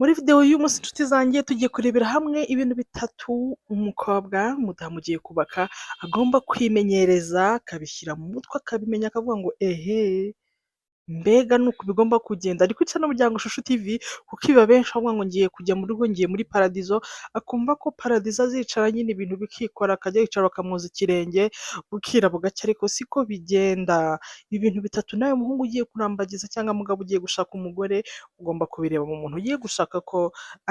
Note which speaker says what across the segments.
Speaker 1: Muri videwo y'uyu munsi inshuti zanjye tugiye kurebera hamwe ibintu bitatu umukobwa w'umudamu ugiye kubaka agomba kwimenyereza, akabishyira mu mutwe akabimenya akavuga ngo ehe, mbega ni uku bigomba kugenda. Ari kwica n'umuryango Shusho TV kuko ibi abenshi bavuga ngo ngiye kujya mu rugo, ngiye muri paradizo, akumva ko paradizo azicara nyine ibintu bikikora, akajya yicara bakamwoza ikirenge bukira bugacya, ariko siko bigenda. Ibintu bitatu nawe muhungu ugiye kurambagiza cyangwa mugabo ugiye gushaka umugore ugomba kubireba mu muntu ugiye gushaka ko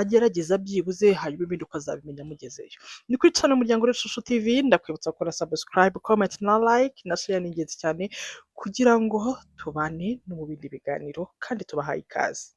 Speaker 1: agerageza byibuze, hanyuma ibindi ukazabimenya mugezeyo. Ni kuri channel umuryango wa Shusho TV, ndakwibutsa gukora subscribe, comment na like na share, ni ingenzi cyane kugira ngo tubane no mu bindi biganiro kandi tubahaye ikaze.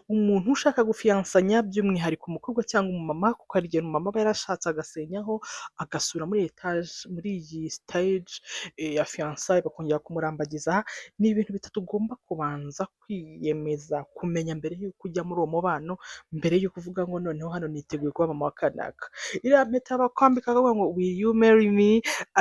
Speaker 1: Umuntu ushaka gufiyansanya by'umwihariko umukobwa cyangwa umumama, kuko hari igihe umumama aba yarashatse agasenyaho agasura muri etaje, muri iyi stage ya fiyansaye bakongera kumurambagiza. Ni ibintu bitatu ugomba kubanza kwiyemeza kumenya mbere y'uko ujya muri uwo mubano, mbere y'uko uvuga ngo noneho hano niteguye kuba mama wa kanaka. Iriya mpeta bakwambika akavuga ngo will you marry me,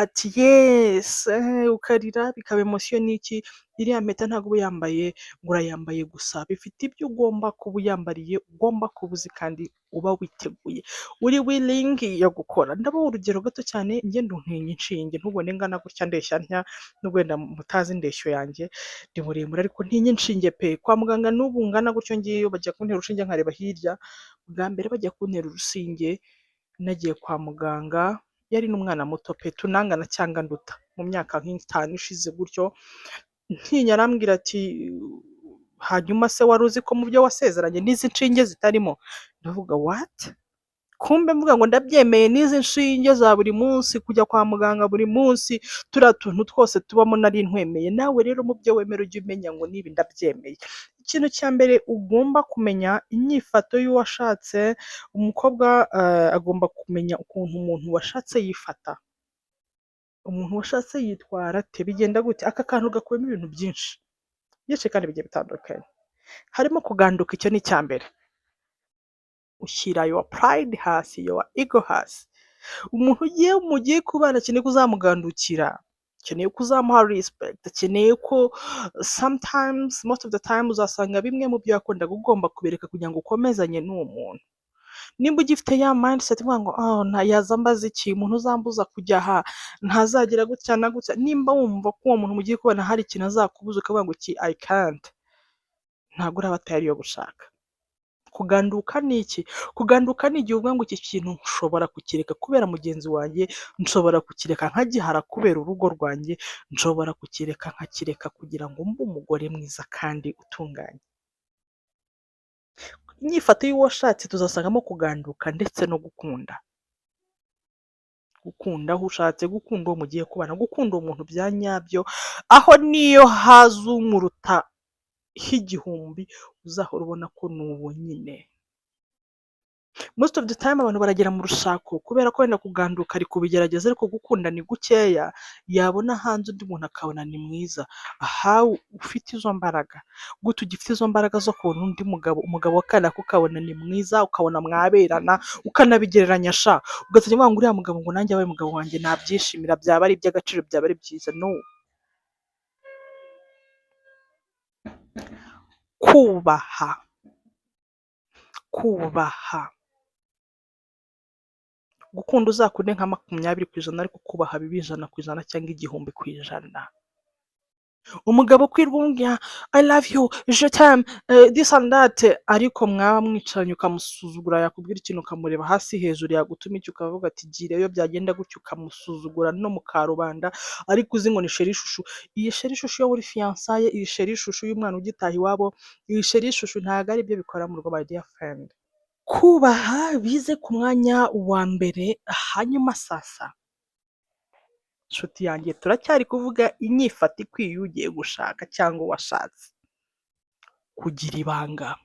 Speaker 1: ati yes, ukarira bikaba emosiyo n'iki. Iriya mpeta ntabwo uba uyambaye ngo urayambaye gusa, bifite ibyo ugomba kuba uyambariye, ugomba kuba uzi kandi uba witeguye, uri willing yo gukora. Ndabaha urugero gato cyane, njye ntuntinya inshinge, ntubone ngana gutya ndeshya ntya, nubwo wenda mutazi indeshyo yanjye, ndi muremure ariko ntinya inshinge pe. Kwa muganga n'ubu ngana gutyo ngiyeyo bajya kuntera urushinge nkareba hirya. Bwa mbere bajya kuntera urushinge nagiye kwa muganga, yari n'umwana muto pe, tunangana cyangwa nduta mu myaka nk'itanu ishize gutyo, ntinya arambwira ati hanyuma se wari uzi ko mu byo wasezeranye n'izi nshinge zitarimo? Ndavuga what? Kumbe mvuga ngo ndabyemeye n'izi nshinge za buri munsi, kujya kwa muganga buri munsi, turiya tuntu twose tubamo nari ntwemeye. Nawe rero mu byo wemera ujye umenya ngo nibi ndabyemeye. Ikintu cya mbere ugomba kumenya inyifato y'uwashatse. Umukobwa agomba kumenya ukuntu umuntu washatse yifata. Umuntu washatse yitwara ate, bigenda gute? Aka kantu gakubiyemo ibintu byinshi kandi bigiye bitandukanye, harimo kuganduka. Icyo ni icya mbere. Ushyira your pride hasi, your ego hasi. Umuntu mugiye kubana akeneye ko uzamugandukira, akeneye ko uzamuha respect, akeneye ko sometimes, most of the time uzasanga bimwe mu byo yakundaga ugomba kubereka kugira ngo ukomezanye n'uwo muntu. Nimba ugifite ya mindset uvuga ngo yaza ambaza iki, umuntu uzambuza kujya aha, ntazagira gutya na gutya. Nimba wumva ko uwo muntu mugiye kubana hari ikintu azakubuza ukavuga ngo iki I can't, ntabwo uraba tayari yo gushaka. Kuganduka ni iki? Kuganduka ni igihe uvuga ngo iki kintu nshobora kukireka kubera mugenzi wanjye, nshobora kukireka nkagihara kubera urugo rwanjye, nshobora kukireka nkakireka kugira ngo mbe umugore mwiza kandi utunganye. Inyifato y'uwashatse tuzasangamo kuganduka ndetse no gukunda. Gukunda aho ushatse, gukunda uwo mugiye kubana, gukunda uwo muntu bya nyabyo, aho niyo haza umuruta h'igihumbi uzahora ubona ko ni uwo nyine. Most of the time abantu baragera mu rushako kubera ko wenda kuganduka ari kubigerageza, ariko gukunda ni gukeya. Yabona hanze undi muntu akabona ni mwiza. Aha ufite izo mbaraga gute ugifite izo mbaraga zo kubona undi mugabo, umugabo wa kanaka ukabona ni mwiza, ukabona mwaberana, ukanabigereranya sha, ugatajya uvuga ngo uriya mugabo ngo nanjye abaye umugabo wanjye nabyishimira, byaba ari iby'agaciro, byaba ari byiza. No. Kubaha, gukunda uzakunde nka 20%, ariko kubaha bibe 100% cyangwa 1000%. Umugabo kwirwa umubwira I love you, je t'aime, this and that, ariko mwaba mwicaranye ukamusuzugura, yakubwira ikintu ukamureba hasi hejuru, yagutuma iki ukavuga ati gira, iyo byagenda gutyo ukamusuzugura no mu karubanda, ariko uzi ngo ni sheri shushu. Iyi sheri shushu yo muri fiyansaye, iyi sheri shushu y'umwana ugitaha iwabo, iyi sheri shushu ntabwo ari byo bikora mu rugo, my dear friend. Kubaha bize ku mwanya wa mbere, hanyuma sasa nshuti yanjye turacyari kuvuga inyifato ikwiye iyo ugiye gushaka cyangwa washatse. Kugira ibanga.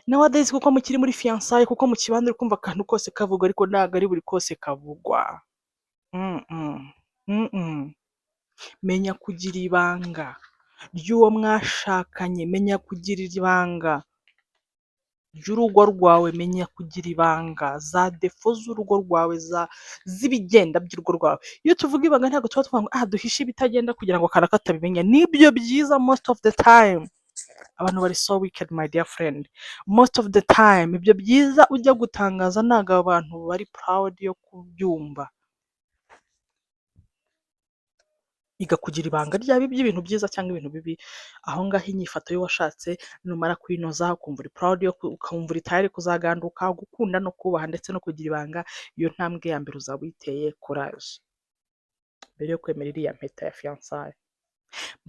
Speaker 1: Nowadays kuko mukiri muri fiyansaye, kuko mu kibanza uri kumva akantu kose kavugwa, ariko ntabwo ari buri kose kavugwa. Menya kugira ibanga ry'uwo mwashakanye, menya kugira ibanga. ry'urugo rwawe, menya kugira ibanga za defo z'urugo rwawe, z'ibigenda by'urugo rwawe. Iyo tuvuga ibanga ntabwo tuba tuvuga ngo duhishe ibitagenda kugira ngo kanaka atabimenya, nibyo byiza most of the time. Abantu bari so wicked my dear friend, most of the time ibyo byiza ujya gutangaza ntabwo abantu bari proud yo kubyumva. Iga kugira ibanga ryaba iby'ibintu byiza cyangwa ibintu bibi, aho ngaho inyifato y'uwashatse numara kwinoza ukumva uri proud ukumva uri tayari kuzaganduka, gukunda no kubaha ndetse no kugira ibanga, iyo ntambwe ya mbere uzaba uyiteye courage. Mbere yo kwemera iriya mpeta ya fiançailles,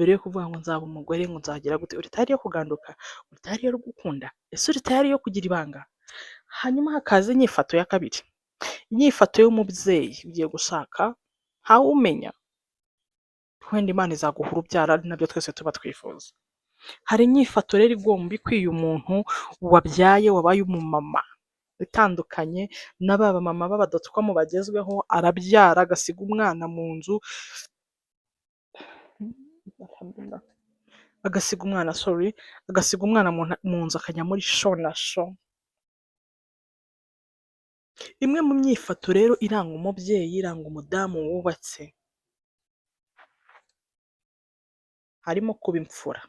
Speaker 1: mbere yo kuvuga ngo nzaba umugore, ngo nzagira gute, uri tayari yo kuganduka, uri tayari yo gukunda, ese uri tayari yo kugira ibanga. Hanyuma hakaza inyifato ya kabiri, inyifato y'umubyeyi ugiye gushaka, ntawe umenya wenda Imana izaguha urubyaro, ari nabyo twese tuba twifuza. Hari inyifato rero igomba ikwiye umuntu wabyaye, wabaye umumama, itandukanye na ba bamama b'abadotcom bagezweho, arabyara agasiga umwana mu nzu, agasiga umwana mu nzu akajya muri show na show. Imwe mu myifato rero iranga umubyeyi, iranga umudamu wubatse, harimo kuba imfura,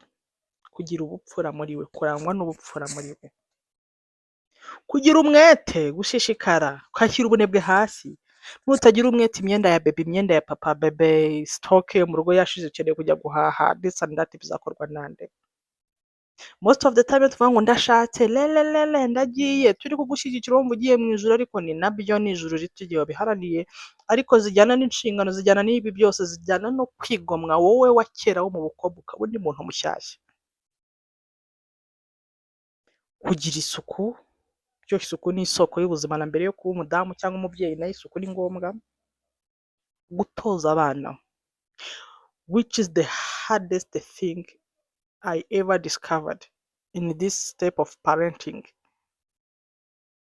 Speaker 1: kugira ubupfura muri we, kurangwa n'ubupfura muri we, kugira umwete, gushishikara, ukashyira ubunebwe hasi. Nutagira umwete, imyenda ya bebe, imyenda ya papa, bebe sitoke mu rugo yashize, ukeneye kujya guhaha this and that, bizakorwa nande? Most of the time tuvuga ngo ndashatse, lelelele, ndagiye, turi kugushyigikira wumva ugiye mu ijuru, ariko ni nabyo ni ijuru rito igihe wabiharaniye, ariko zijyana n'inshingano, zijyana n'ibi byose, zijyana no kwigomwa wowe wa kera wo mu bukobwa ukaba undi muntu mushyashya. Kugira isuku, byo isuku ni isoko y'ubuzima, na mbere yo kuba umudamu cyangwa umubyeyi nayo isuku ni ngombwa. Gutoza abana, which is the hardest thing I ever discovered in this step of parenting.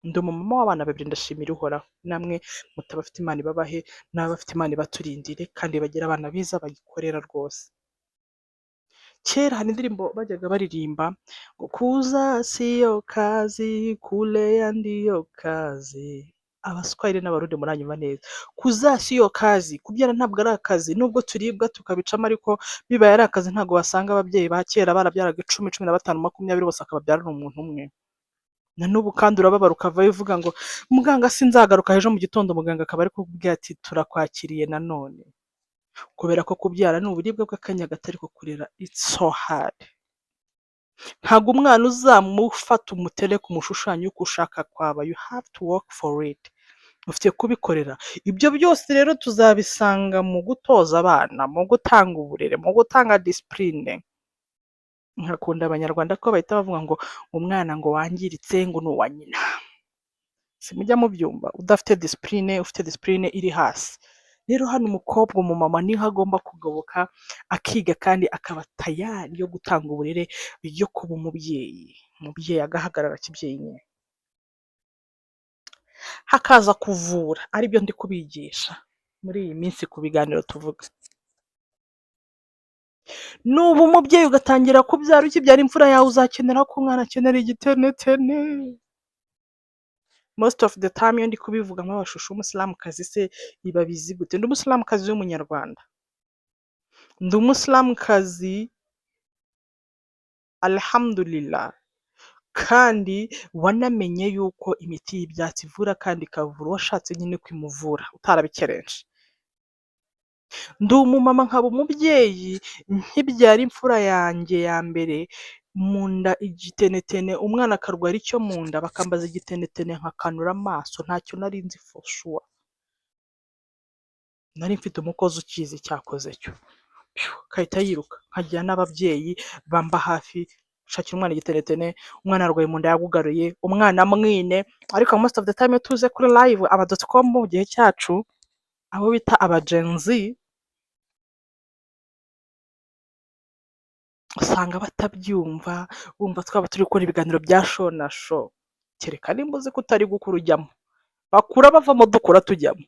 Speaker 1: Ndi umumama w'abana babiri, ndashimira uhoraho, namwe mutabafite Imana ibabahe, n'abafite Imana ibaturindire kandi bagire abana beza bagikorera rwose. Kera hari indirimbo bajyaga baririmba ngo kuza siyo kazi, kulea ndiyo kazi. Abaswahili n'abarundi muranyumva neza. Kuza siyo kazi, kubyara ntabwo ari akazi, nubwo turibwa tukabicamo, ariko bibaye ari akazi ntabwo wasanga ababyeyi ba kera barabyaraga 10, 15, 20 bose akababyarana umuntu umwe. Na n'ubu kandi urababara ukavayo uvuga ngo muganga sinzagaruka ejo mu gitondo, muganga akaba ari kukubwira ati turakwakiriye nanone. Kubera ko kubyara ni uburibwe bw'akanya gato, ariko kurera it's so hard. Ntabwo umwana uzamufata umutereke umushushanya uko ushaka kwaba, you have to work for it. Ufite kubikorera. Ibyo byose rero tuzabisanga mu gutoza abana, mu gutanga uburere, mu gutanga discipline. Nkakunda abanyarwanda ko bahita bavuga ngo umwana ngo wangiritse ngo ni uwa nyina. Simujya mubyumva, udafite discipline, ufite discipline iri hasi. Rero hano umukobwa, umumama niho agomba kugoboka, akiga kandi akaba tayari yo gutanga uburere, yo kuba umubyeyi. Umubyeyi agahagarara kibyeyi nyine. Hakaza kuvura, aribyo ndi kubigisha muri iyi minsi ku biganiro tuvuga. Nuba umubyeyi ugatangira kubyara, ukibyara imfura yawe uzakenera ko umwana akenera igitenetene. Most of the time iyo ndi kubivugamo abashusho w'umusilamukazi se iba bizi gute? Ndi umusilamukazi w'umunyarwanda, ndi umusilamukazi alhamdulillah, kandi wanamenye yuko imiti y'ibyatsi ivura kandi ikavura uwashatse nyine kwimuvura utarabikerenje. Ndi umumama nkaba umubyeyi, nkibyara imfura yanjye ya mbere, mu nda igitenetene, umwana akarwara icyo mu nda, bakambaza igitenetene nkakanura amaso, ntacyo nari nzi for sure. Nari mfite umukozi ukizi cyakoze cyo, kahita yiruka, nkagira n'ababyeyi bamba hafi, shakira umwana igitenetene, umwana arwaye mu nda yagugaruye, umwana mwine. Ariko most of the time iyo tuze kuri live aba.com mu gihe cyacu, abo bita aba Gen Z, usanga batabyumva, bumva twaba turi gukora ibiganiro bya show na show. Kereka nimba uzi ko utari gukura ujyamo, bakura bavamo dukura tujyamo,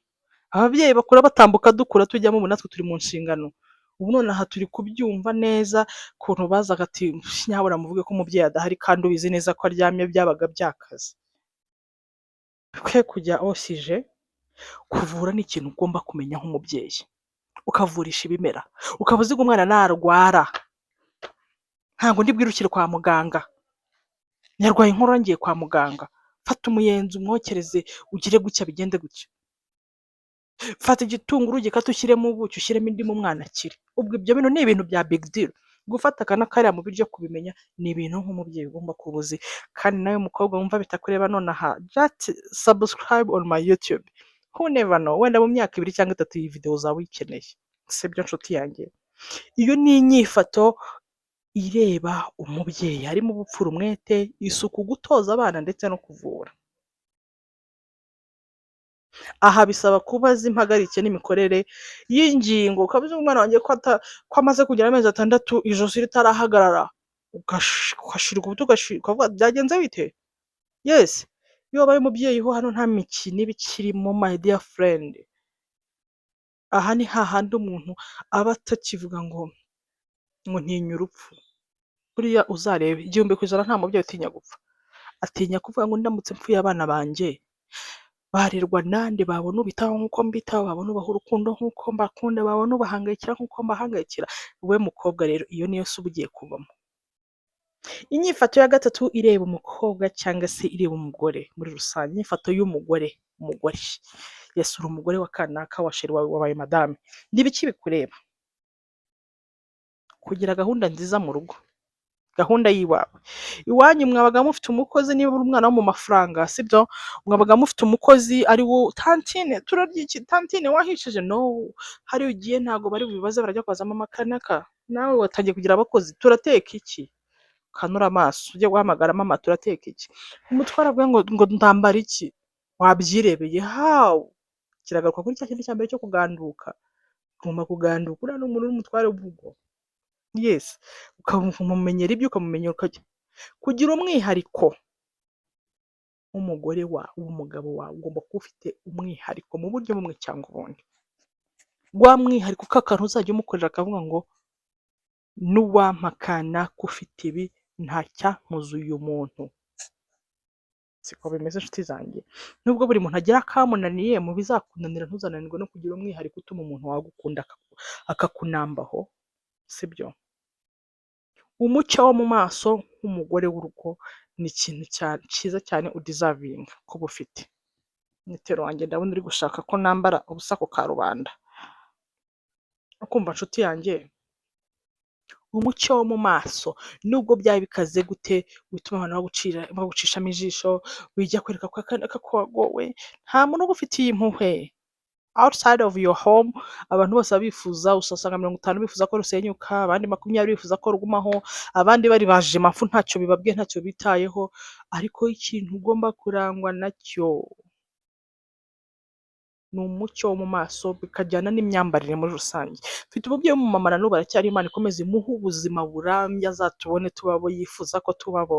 Speaker 1: ababyeyi bakura batambuka dukura tujyamo, ubu natwe turi mu nshingano. ubu nonaha turi kubyumva neza ukuntu bazaga ati nyabura muvuge ko umubyeyi adahari kandi ubizi neza ko aryamye byabaga byakaze. Twe kujya osije, kuvura ni ikintu ugomba kumenya nk'umubyeyi, ukavurisha ibimera, ukaba uzi ngo umwana narwara ntabwo ndi bwirukire kwa muganga, yarwaye inkorora ngiye kwa muganga, fata umuyenzi umwokereze ugire gutya bigende gutya, fata igitunguru ugikate ushyiremo ubuki ushyiremo indimu umwana akire. Ubwo ibyo bintu ni ibintu bya big deal, gufata aka n'akariya mu biryo kubimenya ni ibintu nk'umubyeyi ugomba kuba uzi, kandi nawe mukobwa wumva bitakureba nonaha just subscribe on my YouTube, who never know, wenda mu myaka 2 cyangwa 3 iyi video uzaba uyikeneye, sibyo nshuti yanjye? Iyo ni inyifato ireba umubyeyi, harimo ubupfura, umwete, isuku, gutoza abana ndetse no kuvura. Aha bisaba kuba azi impagarike n'imikorere y'ingingo, ukaba uzi umwana wanjye ko amaze kugira amezi 6 ijosi ritarahagarara, ugashirika ubuto ukavuga byagenze bite? Yes, iyo wabaye umubyeyi ho hano nta mikino iba ikirimo my dear friend. Aha ni hahandi umuntu aba atakivuga ngo ntinya urupfu. Buriya uzarebe 100% nta mubyeyi utinya gupfa, atinya kuvuga ngo ndamutse mpfuye abana banjye barerwa nande, babona ubitaho nk'uko mbitaho, babona ubaha urukundo nk'uko mbakunda, babona ubahangayikira nk'uko mbahangayikira. We mukobwa rero iyo niyo si uba ugiye kubamo. Inyifato ya gatatu ireba umukobwa cyangwa se ireba umugore muri rusange, inyifato y'umugore, umugore, yes uri umugore wa kanaka, wa sheri wawe, wabaye madame, ni ibiki bikureba? Kugira gahunda nziza mu rugo, gahunda y'iwawe. Iwanyu mwabaga mufite umukozi, niba uri umwana wo mu mafaranga sibyo, mwabaga mufite umukozi ari wo tantine, turarya iki tantine wahishije? No, hariya ugiye ntago bari bubibaze, barajya kwazamo amakanaka, nawe watangiye kugira abakozi, turateka iki? Ukanura amaso ujye guhamagara mama, turateka iki? Umutware avuga ngo ndambara iki? Wabyirebeye hawu, kiragaruka kuri cya kintu cya mbere cyo kuganduka. Ugomba kuganduka, uriya ni umuntu w'umutware w'urugo. Yes, ukamumenyera ibyo, ukamumenyera kugira umwihariko w'umugore w'umugabo wawe, ugomba kuba ufite umwihariko mu buryo bumwe cyangwa ubundi. Wa mwihariko k'akantu uzajya umukorera akavuga ngo n'uwampa kanaka ufite ibi ntacyankoza uyu muntu. Siko bimeze inshuti zanjye, nubwo buri muntu agira akamunaniye, mu bizakunanira ntuzananirwe no kugira umwihariko utuma umuntu wagukunda akakunambaho, sibyo? Umucyo wo mu maso nk'umugore w'urugo ni ikintu cyiza cyane udeservinga kuba ufite. Metero wanjye ndabona uri gushaka ko nambara ubusa ku karubanda. Ukumva nshuti yanjye, umucyo wo mu maso nubwo byaba bikaze gute, bituma abantu bagucishamo ijisho, wijya kwereka ko akanaka ko wagowe, nta muntu uba ufitiye impuhwe. Outside of your home abantu bose bifuza, usasanga 50 bifuza ko rusenyuka, abandi 20 bifuza ko rugumaho, abandi bari baje mafu ntacyo bibabwiye, ntacyo bitayeho, ariko ikintu ugomba kurangwa nacyo ni umucyo wo mu maso, bikajyana n'imyambarire muri rusange. Mfite umubyeyi w'umumama na n'ubu aracyari, Imana ikomeze imuhe ubuzima burambye, azatubone tubabo yifuza ko tubabo.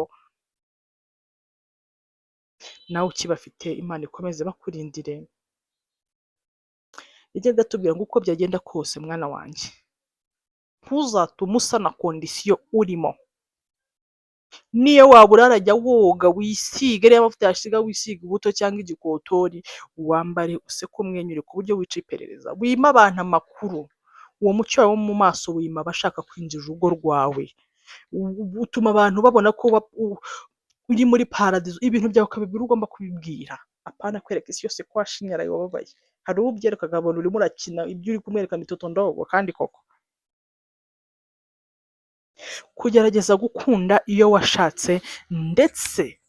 Speaker 1: Nawe ukibafite Imana ikomeze bakurindire. Yajyaga atubwira ngo uko byagenda kose mwana wanjye, ntuzatume usa na kondisiyo urimo. Niyo waba urarajya woga, wisige ariya mavuta yashiga, wisiga ubuto cyangwa igikotori, wambare useke umwenyure ku buryo wica iperereza. Wima abantu amakuru, uwo mucyo wo mu maso wima abashaka kwinjira urugo rwawe, utuma abantu babona ko uri muri paradizo, ibintu byawe ukabibwira ugomba kubibwira, apana kwereka isi yose ko washinyara yaraye wababaye. Hari uwo ubyereka akabona urimo urakina ibyo uri kumwereka mitoto ndogo, kandi koko kugerageza gukunda iyo washatse ndetse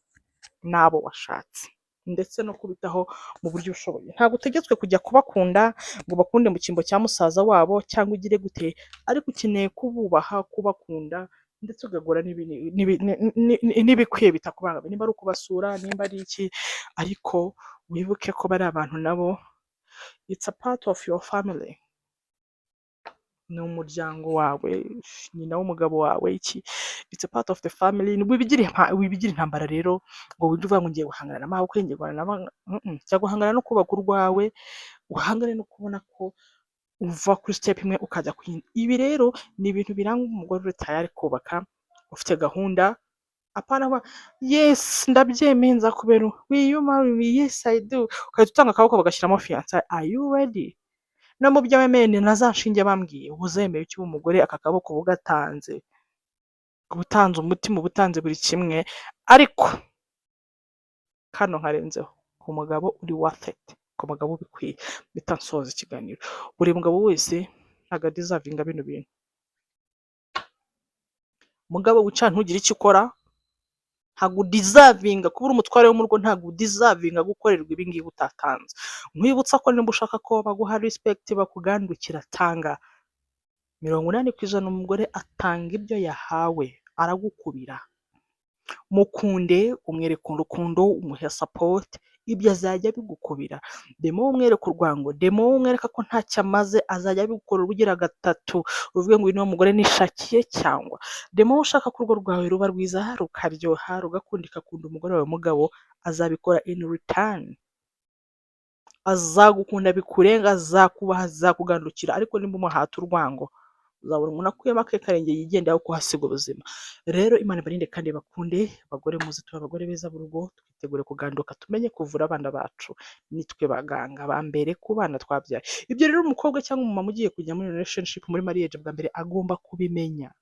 Speaker 1: n'abo washatse, ndetse no kubitaho mu buryo ushoboye. Ntabwo utegetswe kujya kubakunda ngo bakunde mu cyimbo cya musaza wabo cyangwa ugire gute, ariko ukeneye kububaha, kubakunda ndetse ugagura n'ibikwiye bitakubangamiye, nimba ari ukubasura, nimba ari iki, ariko wibuke ko bari abantu nabo it's a part of your family. Ni umuryango wawe, nyina w'umugabo wawe, iki, it's a part of the family. Wibigira intambara rero ngo wige uvuga ngo ngiye guhangana na mabukwe, ngiye guhangana na jya guhangana no kubaka urwawe, uhangane no kubona ko uva kuri step imwe ukajya ku yindi. Ibi rero ni ibintu biranga umugore uri tayari kubaka, ufite gahunda, apana yes ndabyemeye nzakubera will you marry me yes I do, ukahita utanga akaboko bagashyiramo fiançailles, are you ready? No mu byo wemeye ni na za nshinge bambwiye, uba uzemeye ukiba umugore aka kaboko uba ugatanze, uba utanze umutima, uba utanze buri kimwe, ariko kano nkarenzeho ku mugabo uri worth it, ku mugabo ubikwiye. Mpita nsoza ikiganiro, buri mugabo wese ntabwo adizavinga bino bintu. Mugabo wicara ntugire icyo ukora, ntabwo udizavinga kuba uri umutware wo mu rugo, ntabwo udizavinga gukorerwa ibi ngibi utatanze. Nkwibutsa ko niba ushaka ko baguha respect bakugandukira, tanga 80% umugore atanga ibyo yahawe, aragukubira. Mukunde, umwereka urukundo, umuhe support, ibyo azajya bigukubira. Demo umwereka urwango, demo umwereka ko ntacyo amaze, azajya abigukorera ubugira gatatu, uvuge ngo uyu ni umugore nishakiye. Cyangwa demo ushaka ko urugo rwawe ruba rwiza, rukaryoha, rugakundika, akunda umugore wawe mugabo, azabikora in return. Azagukunda bikurenga, azakubaha, azakugandukira, ariko nimba umuhata urwango, uzabona umuntu akuyemo ake karenge yigendera aho kuhasiga ubuzima. Rero Imana ibarinde kandi bakunde. Abagore muzi tuba abagore beza b'urugo, twitegure kuganduka, tumenye kuvura abana bacu, nitwe baganga ba mbere ku bana twabyaye. Ibyo rero umukobwa cyangwa umumama ugiye kujya muri relationship, muri marriage, bwa mbere agomba kubimenya.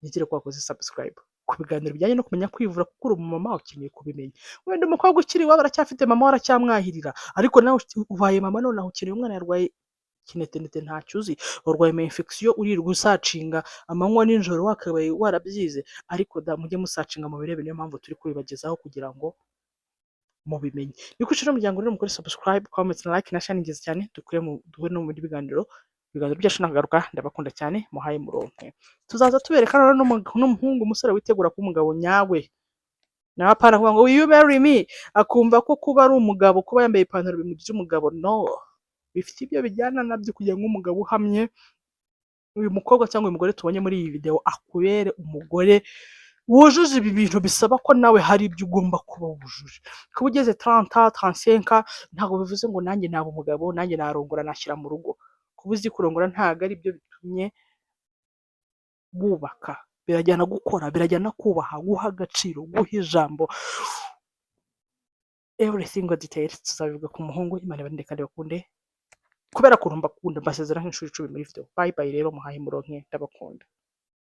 Speaker 1: Nigire ko wakoze subscribe ku biganiro bijyanye no kumenya kwivura, kuko uri umumama ukeneye kubimenya. Wenda umukobwa ukiri iwabo aracyafite mama we, aracyamwahirira, ariko nawe ubaye mama nonaha ukeneye umwana yarwaye kinetenete ntacyo uzi, urwaye ama infection urirwa usacinga amanywa n'ijoro, wakabaye warabyize, ariko da mujye musacinga mu birebe. Niyo mpamvu turi kubibagezaho kugira ngo mubimenye. Bikushira umuryango rero mukore subscribe, comment na like na share, ingenzi cyane. Duhure no muri biganiro byacu nagaruka. Ndabakunda cyane, muhaye muronke. Tuzaza tubereka rero n'umuhungu umusore witegura kuba umugabo nyawe, nawe apana kuvuga ngo will you marry me, akumva ko kuba ari umugabo, kuba yambaye ipantaro bimugize umugabo. No, bifite ibyo bijyana nabyo kugira ngo umugabo uhamye, uyu mukobwa cyangwa uyu mugore tubonye muri iyi video akubere umugore wujuje ibi bintu. Bisaba ko nawe hari ibyo ugomba kuba wujuje. Kuba ugeze 30 35 ntabwo bivuze ngo nanjye naba umugabo, nanjye narongora nashyira mu rugo. Kuba uzi kurongora ntabwo ari byo bitumye bubaka. Birajyana gukora, birajyana kubaha, guha agaciro, guha ijambo, everything details. Tuzabivuga ku muhungu. Imana ibarinde kandi bakunde, kubera ko mbakunda, mbasezera nk'inshuro 10 muri video. Bye bye rero, muhaye muronke, ndabakunda.